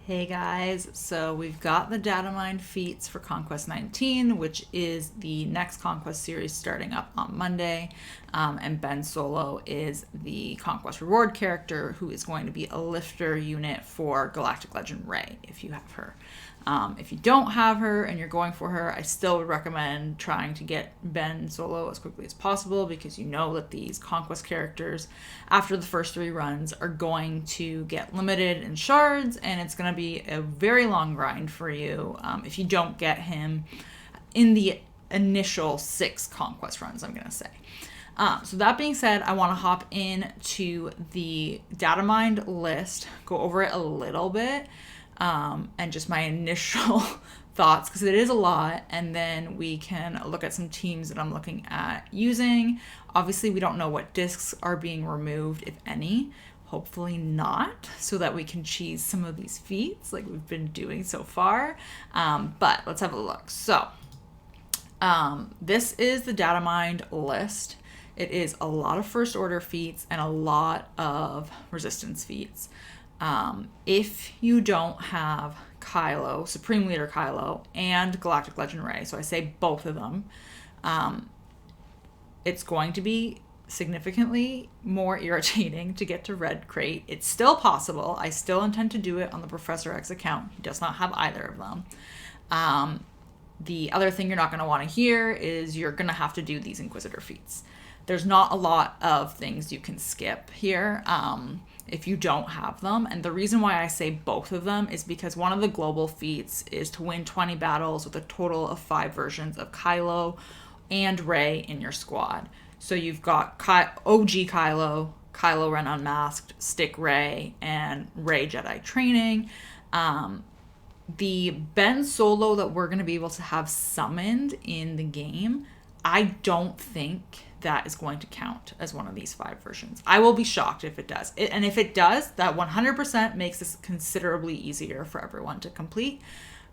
Hey guys, so we've got the DATAMINed Feats for Conquest 19, which is the next Conquest series starting up on Monday. And Ben Solo is the Conquest reward character who is going to be a lifter unit for Galactic Legend Rey, if you have her. If you don't have her and you're going for her, I still would recommend trying to get Ben Solo as quickly as possible, because you know that these Conquest characters, after the first 3 runs, are going to get limited in shards, and it's going to be a very long grind for you if you don't get him in the initial 6 Conquest runs, I'm going to say. So that being said, I want to hop into the DATAMINed list, go over it a little bit, and just my initial thoughts, because it is a lot, and then we can look at some teams that I'm looking at using. Obviously, we don't know what discs are being removed, if any. Hopefully not, so that we can cheese some of these feats like we've been doing so far. But let's have a look. So this is the DATAMINed list. It is a lot of first order feats and a lot of resistance feats. If you don't have Kylo, Supreme Leader Kylo, and Galactic Legend Rey, so I say both of them, it's going to be significantly more irritating to get to Red Crate. It's still possible. I still intend to do it on the Professor X account. He does not have either of them. The other thing you're not going to want to hear is you're going to have to do these Inquisitor feats. There's not a lot of things you can skip here if you don't have them. And the reason why I say both of them is because one of the global feats is to win 20 battles with a total of 5 versions of Kylo and Rey in your squad. So you've got OG Kylo, Kylo Ren Unmasked, Stick Rey, and Rey Jedi Training. The Ben Solo that we're going to be able to have summoned in the game, I don't think that is going to count as one of these 5 versions. I will be shocked if it does. And if it does, that 100% makes this considerably easier for everyone to complete.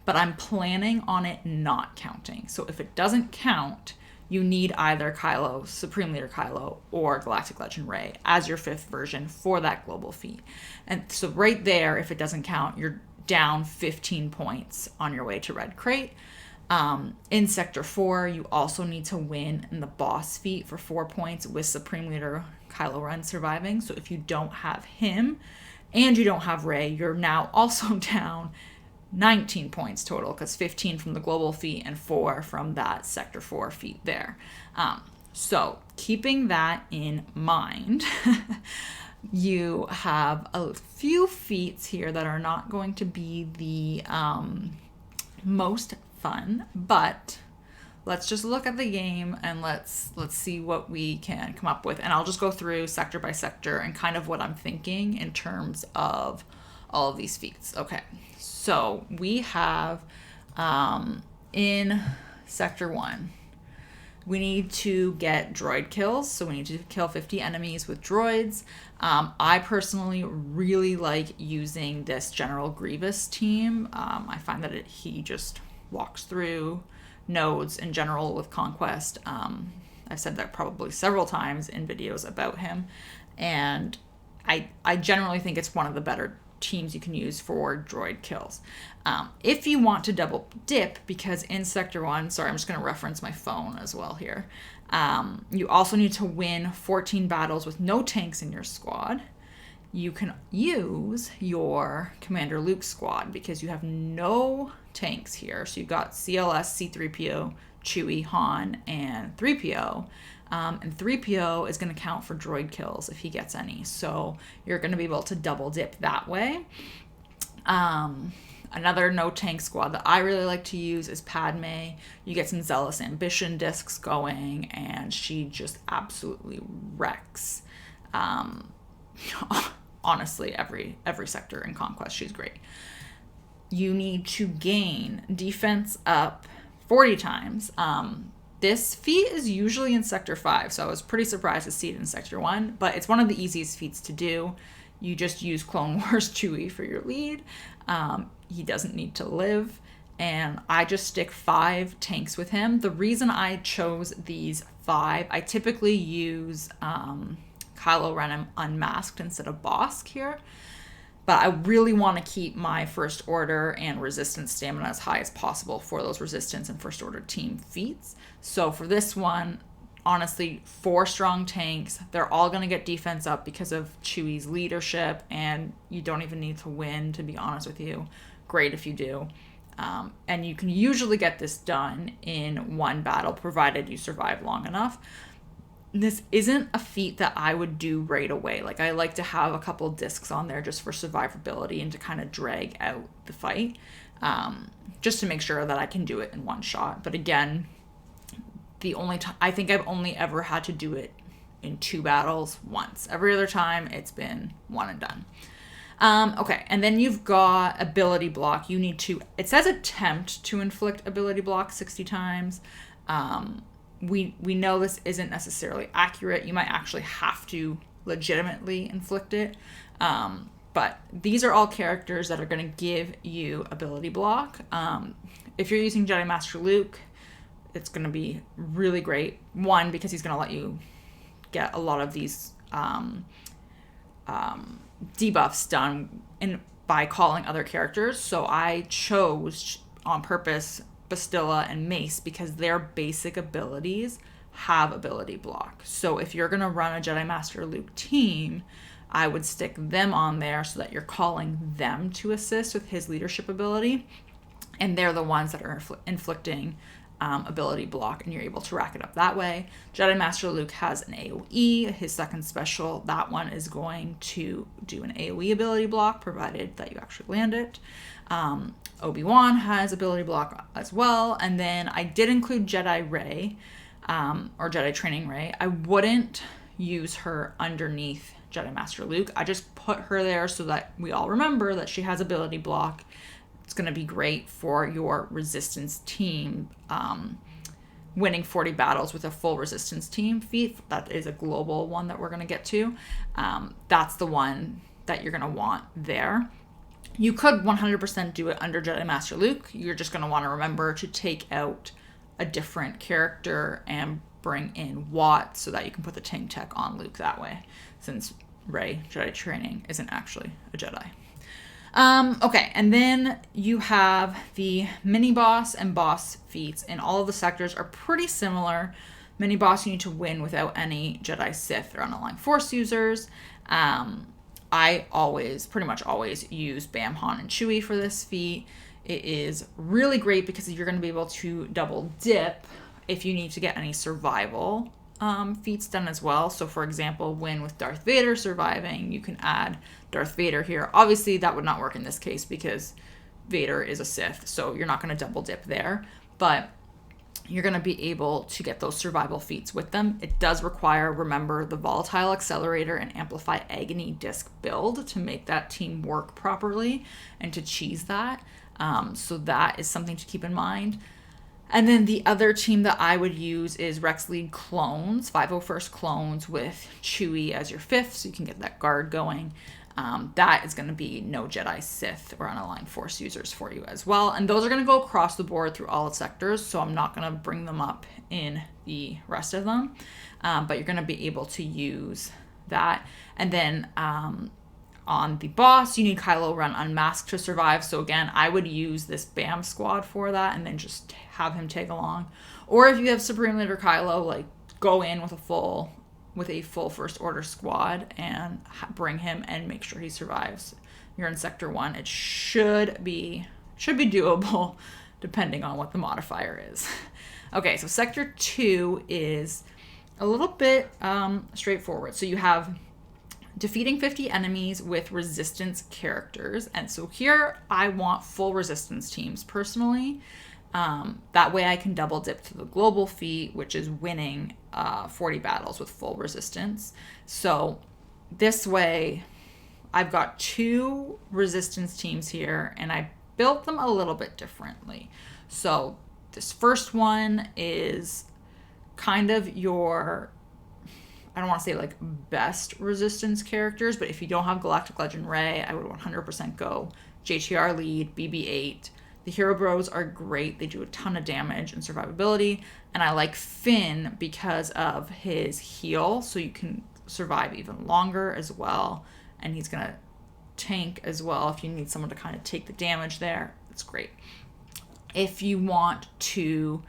But I'm planning on it not counting. So if it doesn't count, you need either Kylo, Supreme Leader Kylo, or Galactic Legend Rey as your 5th version for that global feat. And so right there, if it doesn't count, you're down 15 points on your way to Red Crate. In Sector 4, you also need to win in the boss feat for 4 points with Supreme Leader Kylo Ren surviving. So if you don't have him and you don't have Rey, you're now also down 19 points total, because 15 from the global feat and 4 from that Sector 4 feat there. So keeping that in mind, you have a few feats here that are not going to be the most fun, but let's just look at the game and let's see what we can come up with. And I'll just go through sector by sector and kind of what I'm thinking in terms of all of these feats. Okay, so we have in Sector 1, we need to get droid kills, so we need to kill 50 enemies with droids. I personally really like using this General Grievous team. I find that he just walks through nodes in general with Conquest. I've said that probably several times in videos about him, and I generally think it's one of the better teams you can use for droid kills. If you want to double dip, because in Sector 1, sorry, I'm just going to reference my phone as well here, you also need to win 14 battles with no tanks in your squad. You can use your Commander Luke squad because you have no tanks here. So you've got CLS, C-3PO, Chewie, Han, and 3PO. And 3PO is going to count for droid kills if he gets any. So you're going to be able to double dip that way. Another no tank squad that I really like to use is Padme. You get some Zealous Ambition discs going, and she just absolutely wrecks. Honestly, every sector in Conquest, she's great. You need to gain defense up 40 times. This feat is usually in Sector 5, so I was pretty surprised to see it in Sector 1, but it's one of the easiest feats to do. You just use Clone Wars Chewie for your lead. He doesn't need to live, and I just stick 5 tanks with him. The reason I chose these 5, I typically use Kylo Ren Unmasked instead of Bosk here, But I really want to keep my first order and resistance stamina as high as possible for those resistance and first order team feats. So for this one, honestly, 4 strong tanks. They're all going to get defense up because of Chewie's leadership, and you don't even need to win, to be honest with you. Great if you do. And you can usually get this done in one battle, provided you survive long enough. This isn't a feat that I would do right away. Like, I like to have a couple discs on there just for survivability and to kind of drag out the fight, just to make sure that I can do it in one shot. But again, the only time, I think I've only ever had to do it in 2 battles once. Every other time, it's been one and done. Okay, and then you've got ability block. You need to, it says attempt to inflict ability block 60 times. We know this isn't necessarily accurate. You might actually have to legitimately inflict it. But these are all characters that are going to give you ability block. If you're using Jedi Master Luke, it's going to be really great. One, because he's going to let you get a lot of these debuffs done by calling other characters. So I chose on purpose Bastilla and Mace because their basic abilities have ability block. So if you're going to run a Jedi Master Luke team, I would stick them on there so that you're calling them to assist with his leadership ability. And they're the ones that are inflicting ability block, and you're able to rack it up that way. Jedi Master Luke has an AoE, his second special. That one is going to do an AoE ability block, provided that you actually land it. Obi-Wan has ability block as well. And then I did include Jedi Rey, or Jedi Training Rey. I wouldn't use her underneath Jedi Master Luke. I just put her there so that we all remember that she has ability block. It's going to be great for your resistance team, winning 40 battles with a full resistance team feat. That is a global one that we're going to get to. That's the one that you're going to want there. You could 100% do it under Jedi Master Luke. You're just going to want to remember to take out a different character and bring in Watt so that you can put the tank tech on Luke that way, since Rey, Jedi Training, isn't actually a Jedi. Okay, and then you have the mini boss and boss feats, and all of the sectors are pretty similar. Mini boss you need to win without any Jedi, Sith, or unaligned Force users. I pretty much always use Bam, Han, and Chewie for this feat. It is really great because you're going to be able to double dip if you need to get any survival feats done as well. So for example, win with Darth Vader surviving, you can add Darth Vader here. Obviously that would not work in this case because Vader is a Sith, so you're not going to double dip there, but you're going to be able to get those survival feats with them. It does require, remember, the Volatile Accelerator and Amplify Agony disc build to make that team work properly and to cheese that. So that is something to keep in mind. And then the other team that I would use is Rex Lead Clones, 501st Clones with Chewie as your 5th, so you can get that guard going. That is going to be no Jedi, Sith, or unaligned Force users for you as well. And those are going to go across the board through all its sectors, so I'm not going to bring them up in the rest of them. But you're going to be able to use that. And then on the boss, you need Kylo Ren unmasked to survive. So again, I would use this BAM squad for that and then just have him tag along. Or if you have Supreme Leader Kylo, like go in with a full First Order squad and bring him and make sure he survives. You're in Sector 1. It should be doable depending on what the modifier is. Okay, so Sector 2 is a little bit straightforward. So you have defeating 50 enemies with resistance characters. And so here I want full resistance teams personally. That way I can double dip to the global feat, which is winning 40 battles with full resistance. So this way I've got 2 resistance teams here and I built them a little bit differently. So this first one is kind of your, I don't want to say like best resistance characters, but if you don't have Galactic Legend Rey, I would 100% go JTR lead, BB-8. The Hero Bros are great. They do a ton of damage and survivability. And I like Finn because of his heal, so you can survive even longer as well. And he's going to tank as well. If you need someone to kind of take the damage there, that's great. If you want to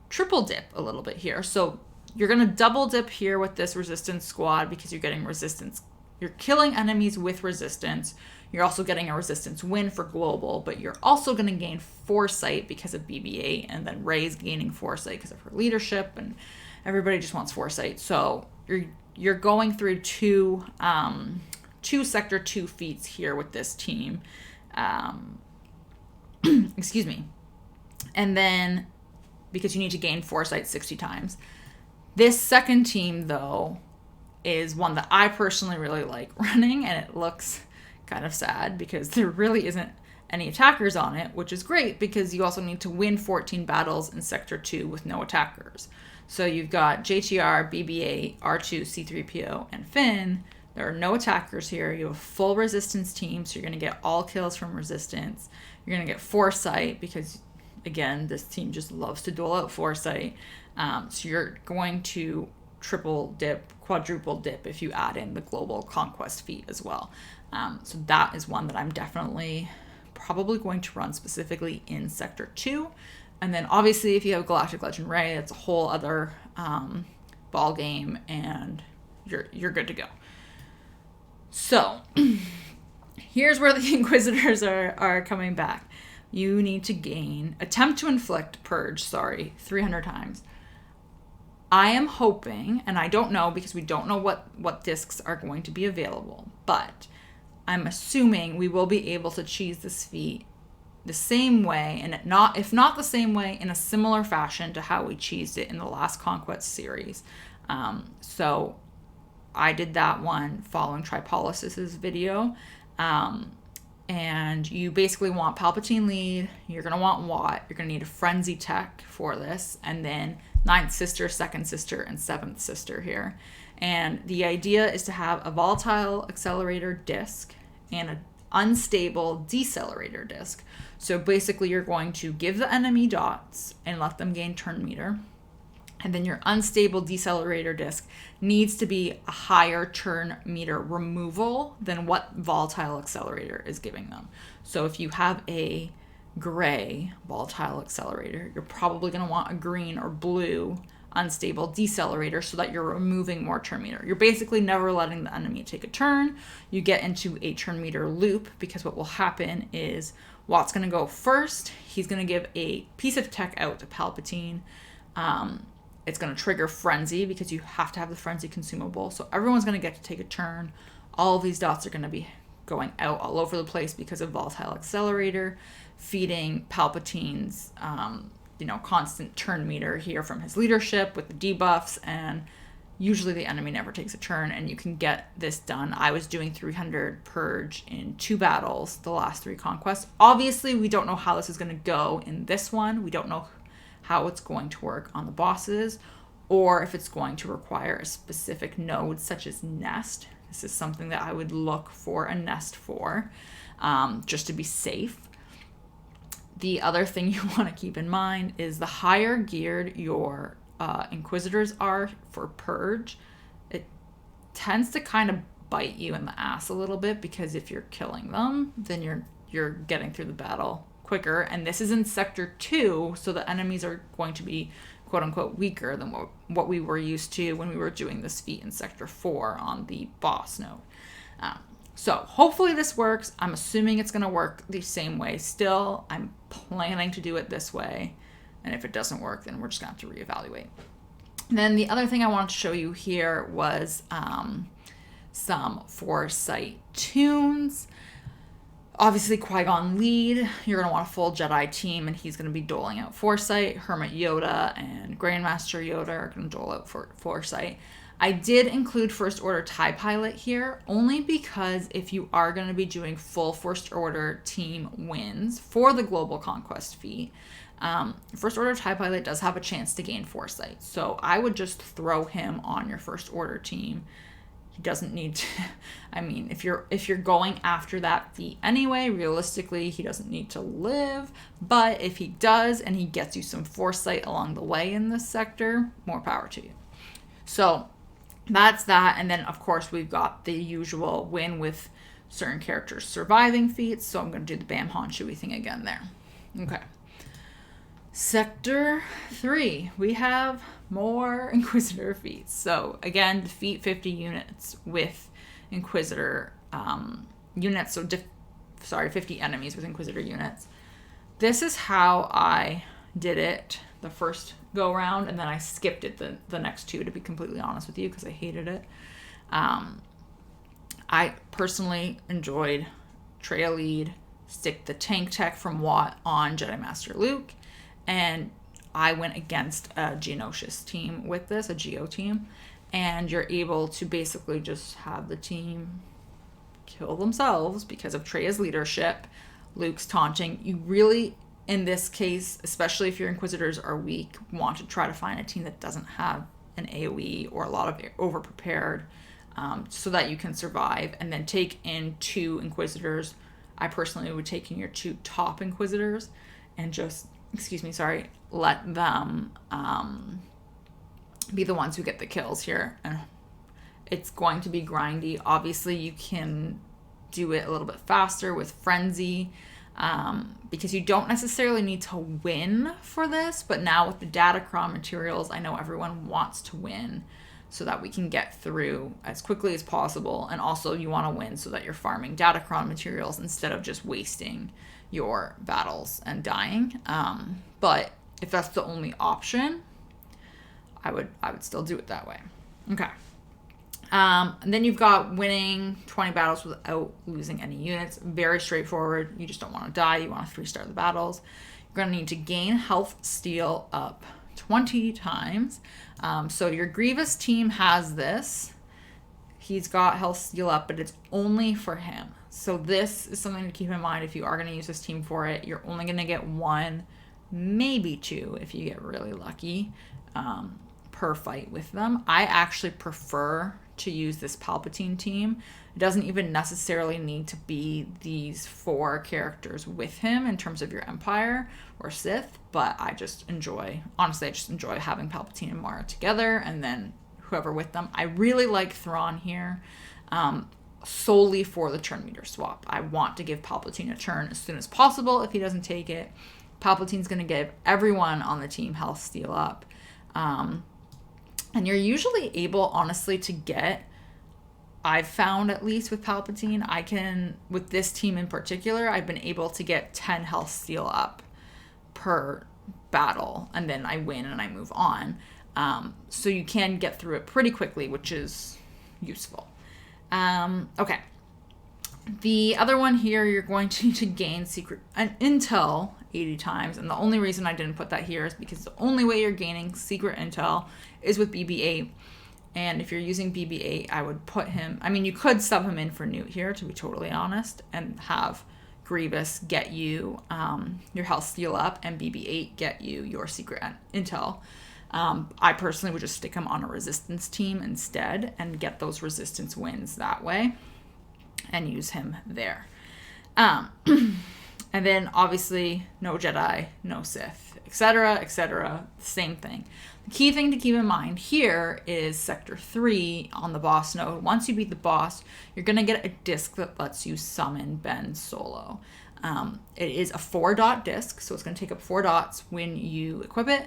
triple dip a little bit here, so you're going to double dip here with this resistance squad because you're getting resistance. You're killing enemies with resistance. You're also getting a resistance win for global, but you're also going to gain foresight because of BB-8, and then Rey's gaining foresight because of her leadership, and everybody just wants foresight. So you're going through two sector 2 feats here with this team. Excuse me. And then because you need to gain foresight 60 times. This second team, though, is one that I personally really like running, and it looks kind of sad because there really isn't any attackers on it, which is great because you also need to win 14 battles in Sector 2 with no attackers. So you've got JTR, BB-8, R2, C-3PO, and Finn. There are no attackers here. You have a full resistance team, so you're going to get all kills from resistance. You're going to get foresight because, again, this team just loves to dole out foresight. So you're going to triple dip, quadruple dip if you add in the global conquest feat as well. So that is one that I'm definitely probably going to run specifically in Sector 2. And then obviously if you have Galactic Legend Rey, it's a whole other ball game, and you're good to go. So here's where the Inquisitors are coming back. You need to attempt to inflict purge, 300 times. I am hoping, and I don't know because we don't know what discs are going to be available, but I'm assuming we will be able to cheese this feat the same way, and if not the same way, in a similar fashion to how we cheesed it in the last Conquest series. So I did that one following Tripolis's video. And you basically want Palpatine lead, you're going to want Watt, you're going to need a Frenzy Tech for this, and then 9th Sister, 2nd Sister, and 7th Sister here. And the idea is to have a volatile accelerator disc and an unstable decelerator disc. So basically you're going to give the enemy dots and let them gain turn meter. And then your unstable decelerator disc needs to be a higher turn meter removal than what volatile accelerator is giving them. So if you have a gray volatile accelerator, you're probably going to want a green or blue unstable decelerator so that you're removing more turn meter. You're basically never letting the enemy take a turn. You get into a turn meter loop because what will happen is Watt's going to go first. He's going to give a piece of tech out to Palpatine. It's going to trigger Frenzy because you have to have the Frenzy consumable. So everyone's going to get to take a turn. All of these dots are going to be going out all over the place because of Volatile Accelerator, feeding Palpatine's constant turn meter here from his leadership with the debuffs, and usually the enemy never takes a turn, and you can get this done. I was doing 300 purge in 2 battles, the last 3 conquests. Obviously, we don't know how this is going to go in this one. We don't know how it's going to work on the bosses, or if it's going to require a specific node such as Nest. This is something that I would look for a Nest for, just to be safe. The other thing you want to keep in mind is the higher geared your Inquisitors are for purge, it tends to kind of bite you in the ass a little bit, because if you're killing them, then you're getting through the battle quicker, and this is in Sector 2, so the enemies are going to be quote-unquote weaker than what we were used to when we were doing this feat in Sector 4 on the boss node. So hopefully this works. I'm assuming it's going to work the same way still. I'm planning to do it this way, and if it doesn't work, then we're just going to have to reevaluate. And then the other thing I wanted to show you here was some Foresight tunes. Obviously, Qui-Gon lead, you're going to want a full Jedi team, and he's going to be doling out Foresight. Hermit Yoda and Grandmaster Yoda are going to dole out Foresight. I did include First Order TIE Pilot here, only because if you are going to be doing full First Order team wins for the Global Conquest feat, First Order TIE Pilot does have a chance to gain Foresight. So I would just throw him on your First Order team. He doesn't need to, I mean, if you're going after that feat anyway, realistically, he doesn't need to live. But if he does, and he gets you some Foresight along the way in this sector, more power to you. So that's that. And then, of course, we've got the usual win with certain characters surviving feats. So I'm going to do the Bam Han Shui thing again there. Okay. Sector 3, we have more Inquisitor feats. So again, defeat 50 units with Inquisitor units. So 50 enemies with Inquisitor units. This is how I did it the first go around, and then I skipped it the next two, to be completely honest with you, because I hated it. I personally enjoyed Traya lead, stick the tank tech from Watt on Jedi Master Luke, and I went against a Geonosis team with this, a Geo team, and you're able to basically just have the team kill themselves because of Traya's leadership, Luke's taunting. You really, in this case, especially if your Inquisitors are weak, want to try to find a team that doesn't have an AoE or a lot of over-prepared, so that you can survive, and then take in 2 Inquisitors. I personally would take in your 2 top Inquisitors and just, let them be the ones who get the kills here. And it's going to be grindy. Obviously, you can do it a little bit faster with Frenzy, because you don't necessarily need to win for this, but now with the Datacron materials, I know everyone wants to win so that we can get through as quickly as possible, and also you want to win so that you're farming Datacron materials instead of just wasting your battles and dying. But if that's the only option, I would still do it that way. Okay. And then you've got winning 20 battles without losing any units. Very straightforward. You just don't want to die. You want to 3-star the battles. You're going to need to gain health steal up 20 times. So your Grievous team has this. He's got health steal up, but it's only for him. So this is something to keep in mind if you are going to use this team for it. You're only going to get 1, maybe 2 if you get really lucky, per fight with them. I actually prefer to use this Palpatine team. It doesn't even necessarily need to be these 4 characters with him in terms of your Empire or Sith, but I just enjoy having Palpatine and Mara together, and then whoever with them. I really like Thrawn here, solely for the turn meter swap. I want to give Palpatine a turn as soon as possible. If he doesn't take it, Palpatine's going to give everyone on the team health steal up. And you're usually able, honestly, to get, I've found at least with Palpatine, with this team in particular, I've been able to get 10 health steal up per battle, and then I win and I move on. So you can get through it pretty quickly, which is useful. Okay. The other one here, you're going to need to gain secret intel 80 times. And the only reason I didn't put that here is because the only way you're gaining secret intel is with BB-8. And if you're using BB-8, I would put him, you could sub him in for Newt here, to be totally honest, and have Grievous get you your health steal up, and BB-8 get you your secret intel. I personally would just stick him on a resistance team instead and get those resistance wins that way and use him there. And then obviously no Jedi, no Sith, etc., same thing. The key thing to keep in mind here is Sector 3 on the boss node. Once you beat the boss, you're going to get a disc that lets you summon Ben Solo. It is a 4-dot disc, so it's going to take up 4 dots when you equip it.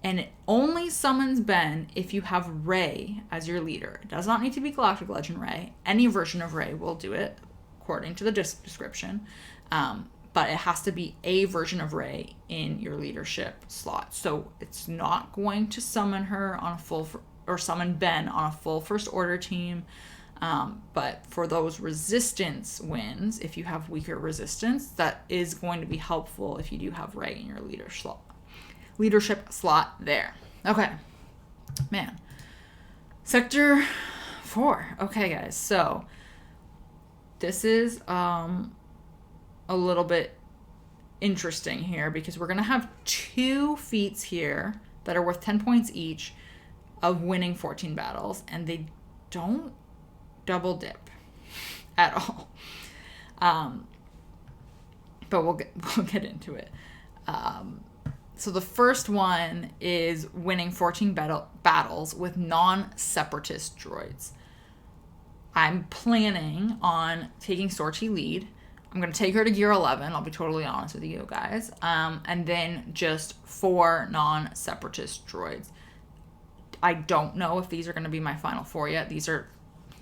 And it only summons Ben if you have Rey as your leader. It does not need to be Galactic Legend Rey. Any version of Rey will do it, according to the disc description. But it has to be a version of Rey in your leadership slot. So it's not going to summon her on a full, or summon Ben on a full First Order team. But for those resistance wins, if you have weaker resistance, that is going to be helpful if you do have Rey in your leadership slot there. Okay. Man. Sector 4. Okay, guys. So this is a little bit interesting here because we're going to have 2 feats here that are worth 10 points each of winning 14 battles, and they don't double dip at all. But we'll get into it. So the first one is winning 14 battles with non-separatist droids. I'm planning on taking Sortie lead. I'm going to take her to gear 11. I'll be totally honest with you guys. And then just 4 non-separatist droids. I don't know if these are going to be my final 4 yet. These are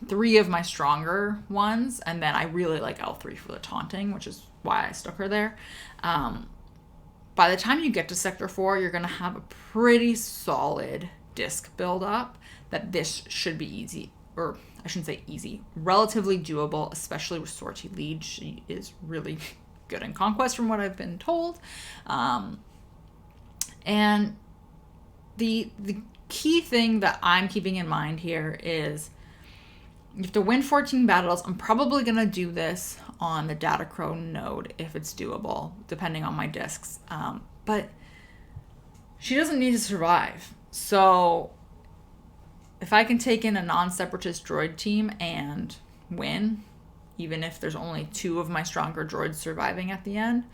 3 of my stronger ones. And then I really like L3 for the taunting, which is why I stuck her there. By the time you get to Sector 4, you're going to have a pretty solid disc build up that this should be easy. Or I shouldn't say easy, relatively doable, especially with Sortie lead. She is really good in Conquest from what I've been told. And the key thing that I'm keeping in mind here is you have to win 14 battles. I'm probably going to do this on the Datacrow node if it's doable, depending on my discs. But she doesn't need to survive. So if I can take in a non-separatist droid team and win, even if there's only 2 of my stronger droids surviving at the end,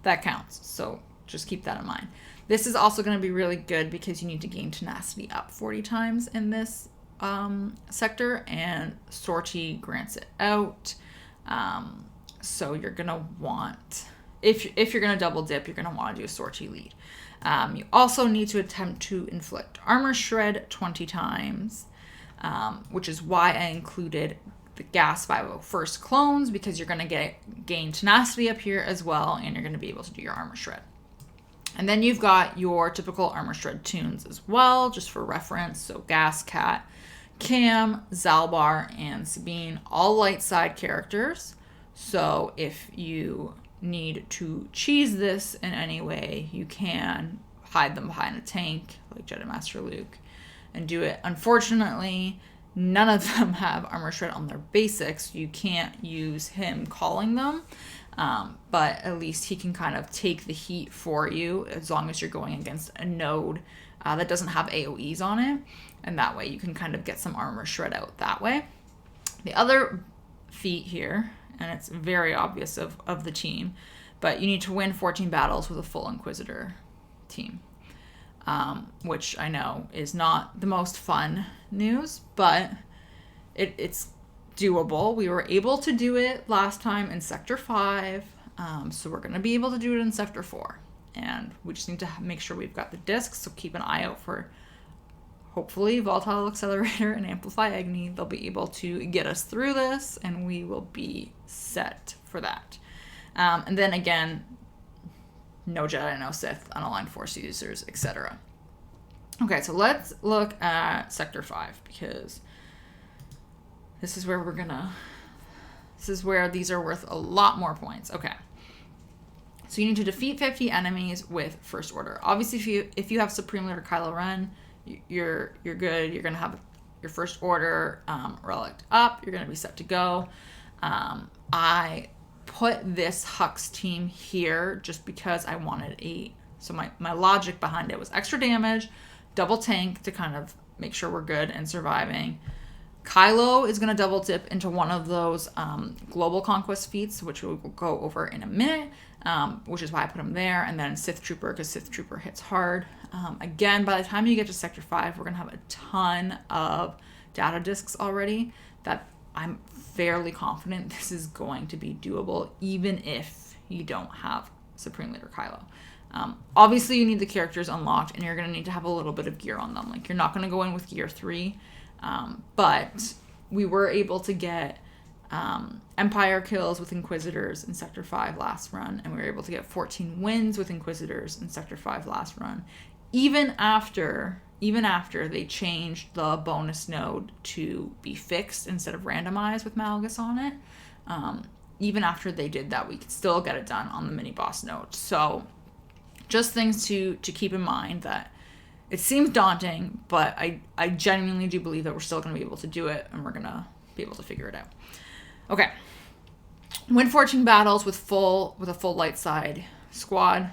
that counts. So just keep that in mind. This is also going to be really good because you need to gain tenacity up 40 times in this sector, and Sortie grants it out. So you're going to want, if you're going to double dip, you're going to want to do a Sortie lead. You also need to attempt to inflict armor shred 20 times, which is why I included the Gas 501st clones, because you're going to gain tenacity up here as well, and you're going to be able to do your armor shred. And then you've got your typical armor shred tunes as well, just for reference. So Gas Cat, Cam, Zalbar, and Sabine, all light side characters. So if you need to cheese this in any way, you can hide them behind a tank like Jedi Master Luke and do it. Unfortunately, none of them have armor shred on their basics. You can't use him calling them, but at least he can kind of take the heat for you as long as you're going against a node that doesn't have AoEs on it, and that way you can kind of get some armor shred out that way. The other feat here, and it's very obvious of the team, but you need to win 14 battles with a full Inquisitor team, which I know is not the most fun news, but it's doable. We were able to do it last time in Sector 5, so we're going to be able to do it in Sector 4, and we just need to make sure we've got the discs, so keep an eye out for hopefully Volatile Accelerator and Amplify Agni. They'll be able to get us through this, and we will be set for that. And then again, no Jedi, no Sith, unaligned Force users, etc. Okay, so let's look at Sector 5, because this is where these are worth a lot more points. Okay. So you need to defeat 50 enemies with First Order. Obviously, if you have Supreme Leader Kylo Ren, you're good. You're going to have your First Order relic up. You're going to be set to go. I put this Hux team here just because I wanted so my logic behind it was extra damage, double tank to kind of make sure we're good and surviving. Kylo is going to double dip into one of those global conquest feats, which we'll go over in a minute, which is why I put him there. And then Sith Trooper, because Sith Trooper hits hard. Again, by the time you get to Sector 5, we're going to have a ton of data discs already that I'm fairly confident this is going to be doable, even if you don't have Supreme Leader Kylo. Obviously, you need the characters unlocked, and you're going to need to have a little bit of gear on them. Like, you're not going to go in with gear 3, but we were able to get Empire kills with Inquisitors in Sector 5 last run, and we were able to get 14 wins with Inquisitors in Sector 5 last run, even after they changed the bonus node to be fixed instead of randomized with Malgus on it. Even after they did that, we could still get it done on the mini boss node. So just things to keep in mind, that it seems daunting, but I genuinely do believe that we're still going to be able to do it, and we're going to be able to figure it out. Okay. Win 14 battles with a full light side squad.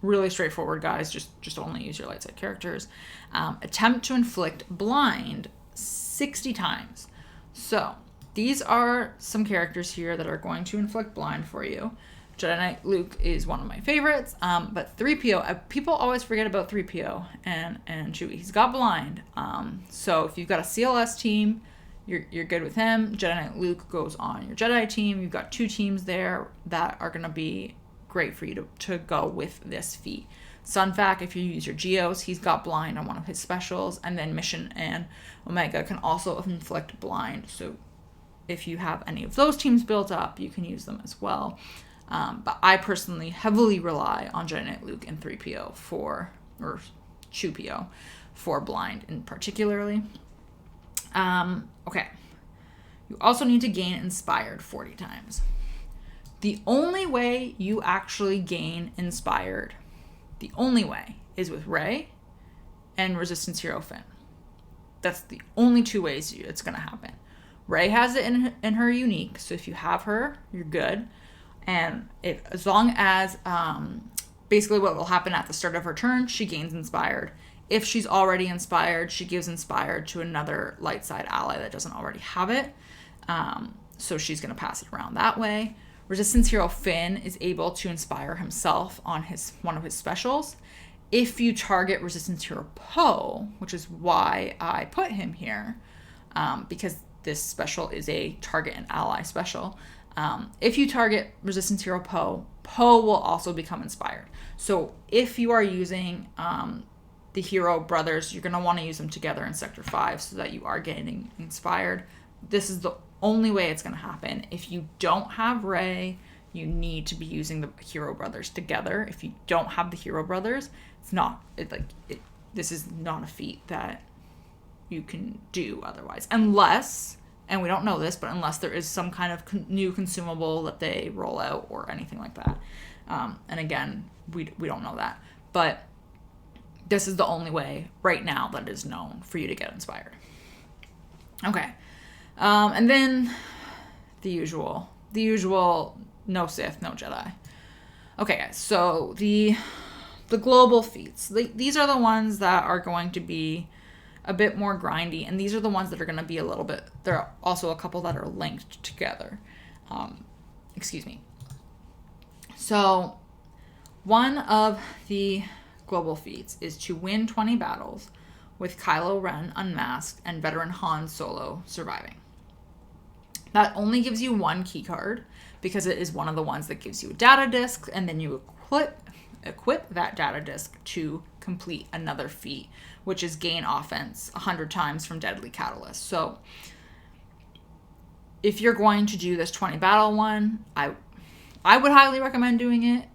Really straightforward, guys. Just only use your light side characters. Attempt to inflict blind 60 times. So these are some characters here that are going to inflict blind for you. Jedi Knight Luke is one of my favorites, but 3PO, people always forget about 3PO and Chewie. He's got blind. So if you've got a CLS team, you're good with him. Jedi Knight Luke goes on your Jedi team. You've got 2 teams there that are going to be great for you to go with this feat. Sun Fac, if you use your Geos, he's got blind on one of his specials, and then Mission and Omega can also inflict blind. So if you have any of those teams built up, you can use them as well. But I personally heavily rely on Jedi Knight Luke and 3PO or 2PO for blind in particularly. Okay. You also need to gain Inspired 40 times. The only way you actually gain Inspired, the only way, is with Rey and Resistance Hero Finn. That's the only 2 ways it's going to happen. Rey has it in her unique, so if you have her, you're good. And as long as, basically what will happen at the start of her turn, she gains Inspired. If she's already inspired, she gives Inspired to another light side ally that doesn't already have it. So she's going to pass it around that way. Resistance Hero Finn is able to inspire himself on one of his specials. If you target Resistance Hero Poe, which is why I put him here, because this special is a target and ally special. If you target Resistance Hero Poe, Poe will also become inspired. So if you are using the hero brothers, you're going to want to use them together in Sector 5 so that you are getting inspired. This is the only way it's going to happen. If you don't have Rey, you need to be using the hero brothers together. If you don't have the hero brothers, this is not a feat that you can do otherwise. Unless, and we don't know this, but unless there is some kind of new consumable that they roll out or anything like that. And again, we don't know that. But this is the only way right now that is known for you to get inspired. Okay. And then the usual, no Sith, no Jedi. Okay, guys, so the global feats. These are the ones that are going to be a bit more grindy, and these are the ones that are going to be a little bit, there are also a couple that are linked together. Excuse me. So one of the global feats is to win 20 battles with Kylo Ren unmasked and veteran Han Solo surviving. That only gives you 1 key card because it is one of the ones that gives you a data disc, and then you equip that data disc to complete another feat, which is gain offense 100 times from Deadly Catalyst. So if you're going to do this 20 battle one, I would highly recommend doing it,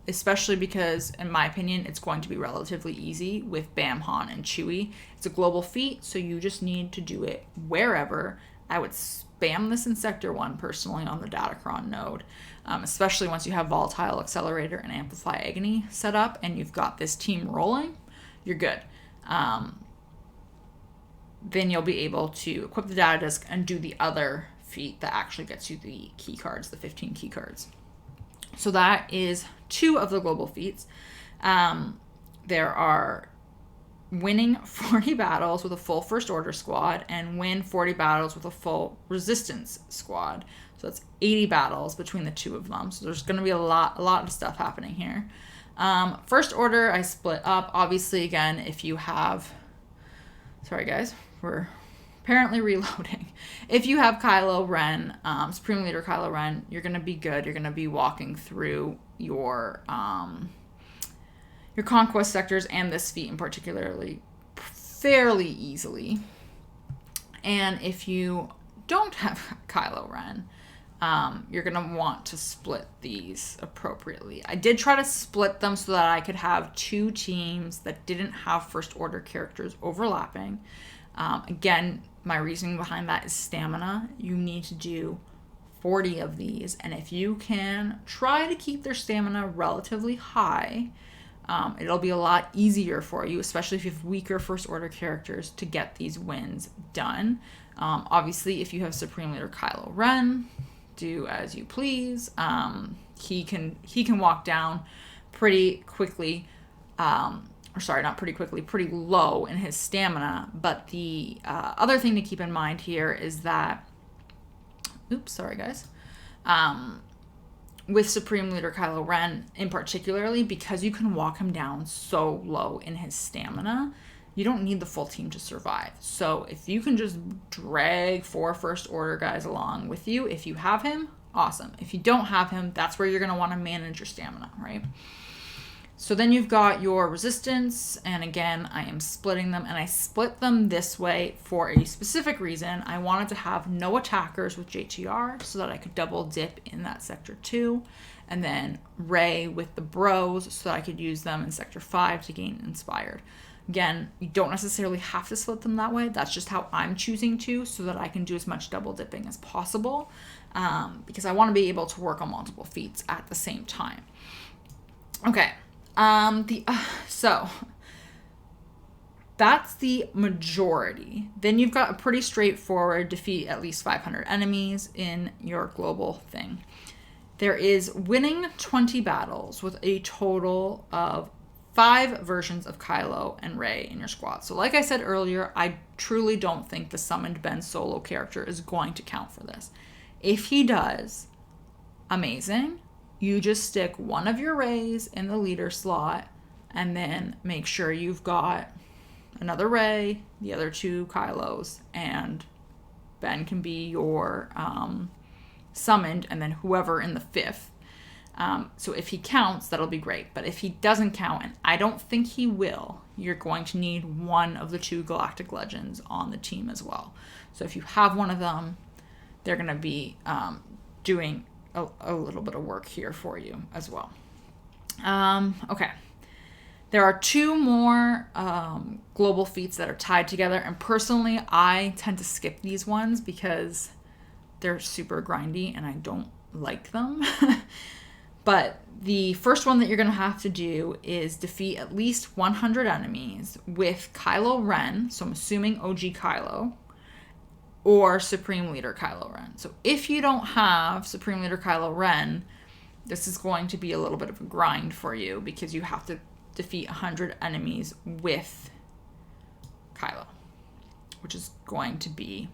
especially because, in my opinion, it's going to be relatively easy with Bam, Han, and Chewie. It's a global feat, so you just need to do it wherever. I would spam this in Sector 1 personally on the Datacron node, especially once you have Volatile Accelerator and Amplify Agony set up and you've got this team rolling, you're good. Then you'll be able to equip the data disc and do the other feat that actually gets you the key cards, the 15 key cards. So that is 2 of the global feats. There are winning 40 battles with a full First Order squad and win 40 battles with a full Resistance squad. So that's 80 battles between the 2 of them. So there's going to be a lot of stuff happening here. First Order, I split up. Obviously, again, if you have... Sorry, guys. We're apparently reloading. If you have Kylo Ren, Supreme Leader Kylo Ren, you're going to be good. You're going to be walking through your conquest sectors and this feat in particularly fairly easily. And if you don't have Kylo Ren, you're going to want to split these appropriately. I did try to split them so that I could have 2 teams that didn't have First Order characters overlapping. Again, my reasoning behind that is stamina. You need to do 40 of these, and if you can try to keep their stamina relatively high, it'll be a lot easier for you, especially if you have weaker First Order characters, to get these wins done. Obviously, if you have Supreme Leader Kylo Ren, do as you please. He can walk down pretty quickly, pretty low in his stamina. But the other thing to keep in mind here is that, with Supreme Leader Kylo Ren in particularly, because you can walk him down so low in his stamina, you don't need the full team to survive. So if you can just drag 4 first order guys along with you, if you have him, awesome. If you don't have him, that's where you're going to want to manage your stamina, right? So then you've got your resistance, and again, I am splitting them, and I split them this way for a specific reason. I wanted to have no attackers with JTR so that I could double dip in that sector 2, and then Ray with the bros so that I could use them in sector 5 to gain inspired. Again, you don't necessarily have to split them that way. That's just how I'm choosing to, so that I can do as much double dipping as possible, because I want to be able to work on multiple feats at the same time. Okay. So that's the majority. Then you've got a pretty straightforward defeat at least 500 enemies in your global thing. There is winning 20 battles with a total of 5 versions of Kylo and Rey in your squad. So like I said earlier, I truly don't think the summoned Ben Solo character is going to count for this. If he does, amazing. You just stick one of your Reys in the leader slot, and then make sure you've got another Rey, the other 2 Kylos, and Ben can be your summoned, and then whoever in the 5th. So if he counts, that'll be great. But if he doesn't count, and I don't think he will, you're going to need one of the 2 Galactic Legends on the team as well. So if you have one of them, they're going to be doing a little bit of work here for you as well. Okay. There are 2 more global feats that are tied together, and personally, I tend to skip these ones because they're super grindy and I don't like them. But the first one that you're going to have to do is defeat at least 100 enemies with Kylo Ren, so I'm assuming OG Kylo, or Supreme Leader Kylo Ren. So if you don't have Supreme Leader Kylo Ren, this is going to be a little bit of a grind for you because you have to defeat 100 enemies with Kylo, which is going to be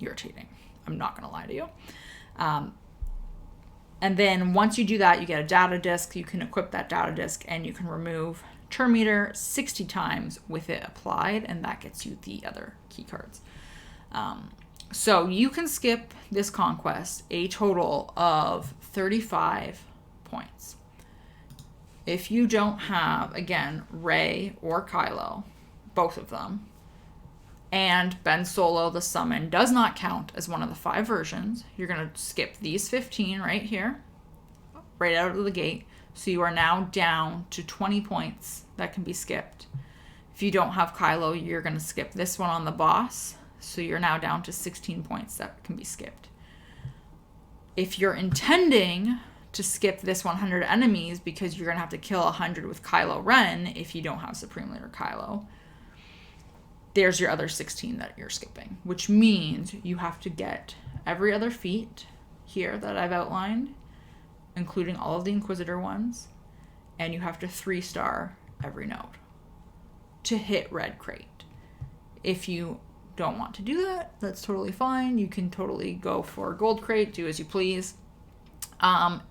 irritating. I'm not going to lie to you. And then once you do that, you get a data disk. You can equip that data disk and you can remove turn meter 60 times with it applied, and that gets you the other key cards. So you can skip this conquest a total of 35 points. If you don't have, again, Rey or Kylo, both of them, and Ben Solo, the summon, does not count as one of the 5 versions, you're going to skip these 15 right here, right out of the gate. So you are now down to 20 points that can be skipped. If you don't have Kylo, you're going to skip this one on the boss. So you're now down to 16 points that can be skipped. If you're intending to skip this 100 enemies because you're going to have to kill 100 with Kylo Ren if you don't have Supreme Leader Kylo, there's your other 16 that you're skipping, which means you have to get every other feat here that I've outlined, including all of the Inquisitor ones, and you have to 3-star every node to hit Red Crate. If you don't want to do that, that's totally fine. You can totally go for Gold Crate, do as you please.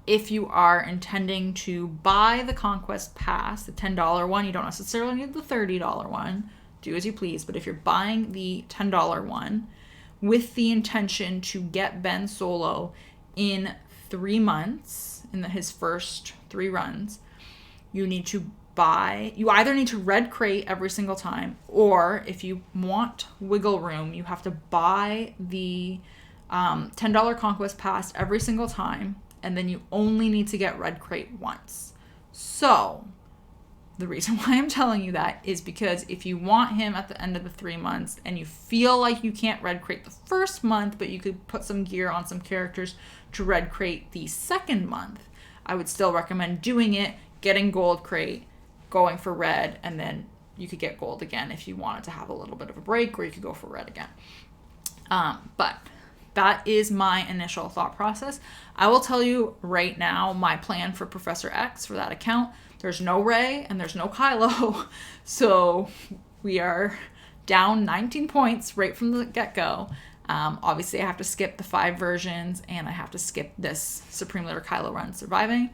If you are intending to buy the Conquest Pass, the $10 one, you don't necessarily need the $30 one, do as you please. But if you're buying the $10 one with the intention to get Ben Solo in 3 months, in his first 3 runs, you either need to red crate every single time, or if you want wiggle room, you have to buy the $10 Conquest Pass every single time, and then you only need to get red crate once. So the reason why I'm telling you that is because if you want him at the end of the 3 months and you feel like you can't red crate the first month, but you could put some gear on some characters to red crate the second month, I would still recommend doing it, getting gold crate, going for red, and then you could get gold again if you wanted to have a little bit of a break, or you could go for red again. But that is my initial thought process. I will tell you right now my plan for Professor X for that account. There's no Rey and there's no Kylo. So we are down 19 points right from the get-go. Obviously, I have to skip the 5 versions, and I have to skip this Supreme Leader Kylo Ren surviving.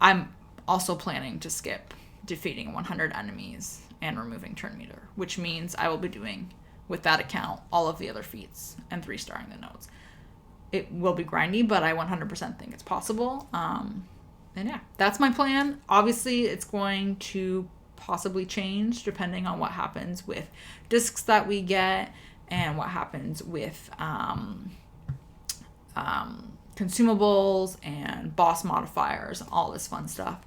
I'm also planning to skip defeating 100 enemies and removing turn meter, which means I will be doing, with that account, all of the other feats and 3-starring the nodes. It will be grindy, but I 100% think it's possible. And yeah, that's my plan. Obviously, it's going to possibly change depending on what happens with discs that we get and what happens with consumables and boss modifiers, all this fun stuff.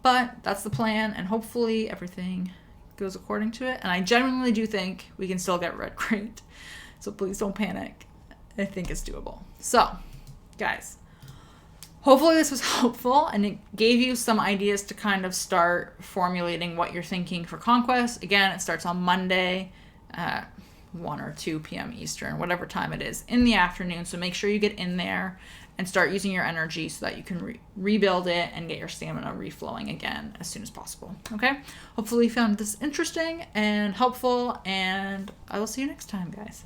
But that's the plan, and hopefully everything goes according to it. And I genuinely do think we can still get red crate, so please don't panic. I think it's doable. So, guys, hopefully this was helpful and it gave you some ideas to kind of start formulating what you're thinking for Conquest. Again, it starts on Monday at 1 or 2 p.m. Eastern, whatever time it is, in the afternoon. So make sure you get in there and start using your energy so that you can rebuild it and get your stamina reflowing again as soon as possible. Okay? Hopefully you found this interesting and helpful, and I will see you next time, guys.